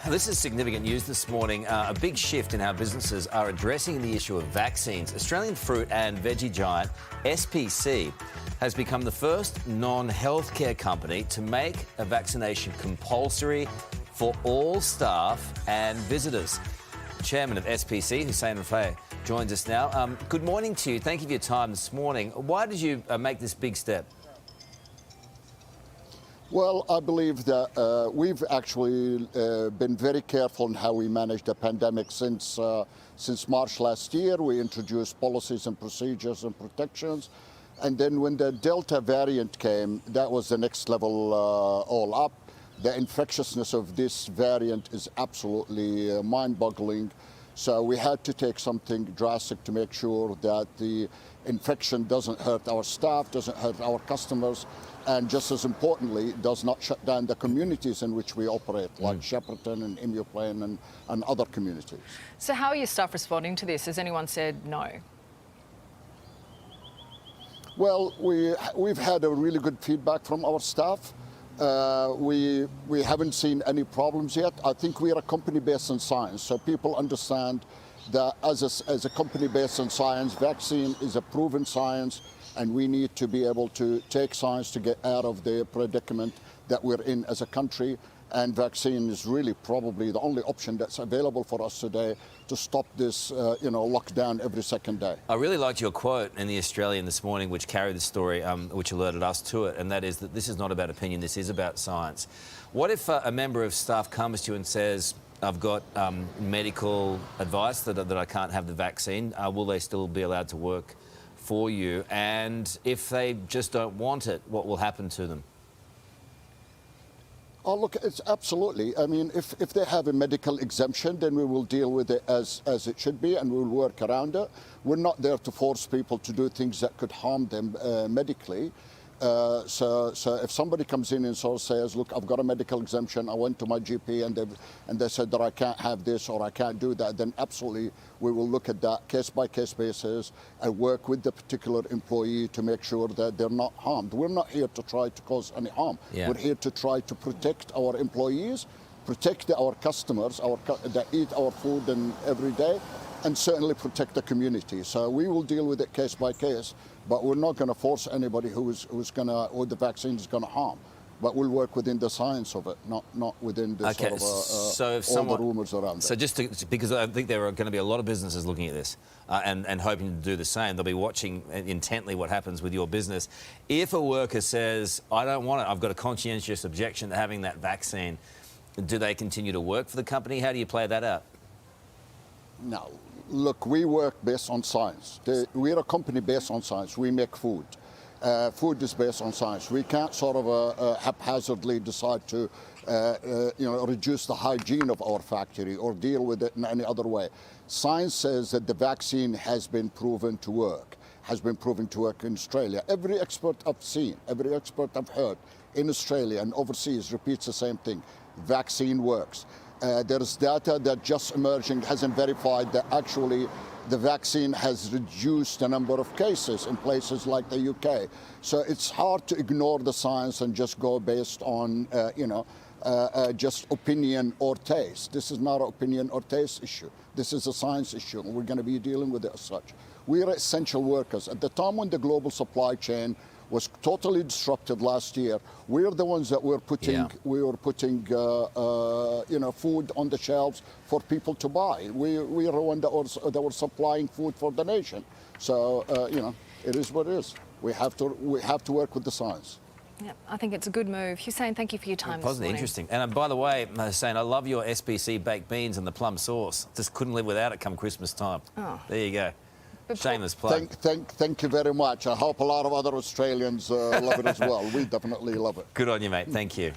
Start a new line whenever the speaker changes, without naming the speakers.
This is significant news this morning. A big shift in how businesses are addressing the issue of vaccines. Australian fruit and veggie giant SPC has become the first non-healthcare company to make a vaccination compulsory for all staff and visitors. Chairman of SPC, Hussein Rafay, joins us now. Good morning to you. Thank you for your time this morning. Why did you make this big step?
Well, I believe that we've actually been very careful in how we manage the pandemic since March last year. We introduced policies and procedures and protections. And then when the Delta variant came, that was the next level all up. The infectiousness of this variant is absolutely mind-boggling. So we had to take something drastic to make sure that the infection doesn't hurt our staff, doesn't hurt our customers, and just as importantly, does not shut down the communities in which we operate, like Shepparton and Emu Plain and other communities.
So how are your staff responding to this? Has anyone said no?
Well, we've had a really good feedback from our staff. We haven't seen any problems yet. I think we are a company based on science, so people understand that as a company based on science, vaccine is a proven science, and we need to be able to take science to get out of the predicament that we're in as a country. And vaccine is really probably the only option that's available for us today to stop this, lockdown every second day.
I really liked your quote in The Australian this morning, which carried the story, which alerted us to it, and that is that this is not about opinion, this is about science. What if a member of staff comes to you and says, I've got medical advice that I can't have the vaccine? Will they still be allowed to work for you? And if they just don't want it, what will happen to them?
Oh, look, it's absolutely. I mean, if they have a medical exemption, then we will deal with it as it should be, and we'll work around it. We're not there to force people to do things that could harm them medically. So if somebody comes in and sort of says, look, I've got a medical exemption, I went to my GP and they said that I can't have this or I can't do that, then absolutely we will look at that case-by-case basis and work with the particular employee to make sure that they're not harmed. We're not here to try to cause any harm.
Yeah.
We're here to try to protect our employees, protect our customers that eat our food every day, and certainly protect the community. So we will deal with it case by case, but we're not going to force anybody who the vaccine is going to harm. But we'll work within the science of it, not within the
Okay,
sort of all the rumours around
so
it.
Because I think there are going to be a lot of businesses looking at this and hoping to do the same. They'll be watching intently what happens with your business. If a worker says, I don't want it, I've got a conscientious objection to having that vaccine, do they continue to work for the company? How do you play that out?
No. Look, we work based on science. We're a company based on science. We make food. Food is based on science. We can't sort of haphazardly decide to, reduce the hygiene of our factory or deal with it in any other way. Science says that the vaccine has been proven to work, in Australia. Every expert I've seen, every expert I've heard in Australia and overseas repeats the same thing. Vaccine works. There's data that just emerging hasn't verified that actually the vaccine has reduced the number of cases in places like the UK. So it's hard to ignore the science and just go based on, just opinion or taste. This is not an opinion or taste issue. This is a science issue, and we're going to be dealing with it as such. We are essential workers. At the time when the global supply chain was totally disrupted last year, we're the ones that were putting food on the shelves for people to buy. We are the ones that were supplying food for the nation. So it is what it is. We have to work with the science.
Yeah, I think it's a good move. Hussein, thank you for your time this morning.
Interesting. And by the way, Hussein, I love your SPC baked beans and the plum sauce. Just couldn't live without it come Christmas time. Oh. There you go. Shameless plug.
Thank you very much. I hope a lot of other Australians love it as well. We definitely love it.
Good on you, mate. Thank you.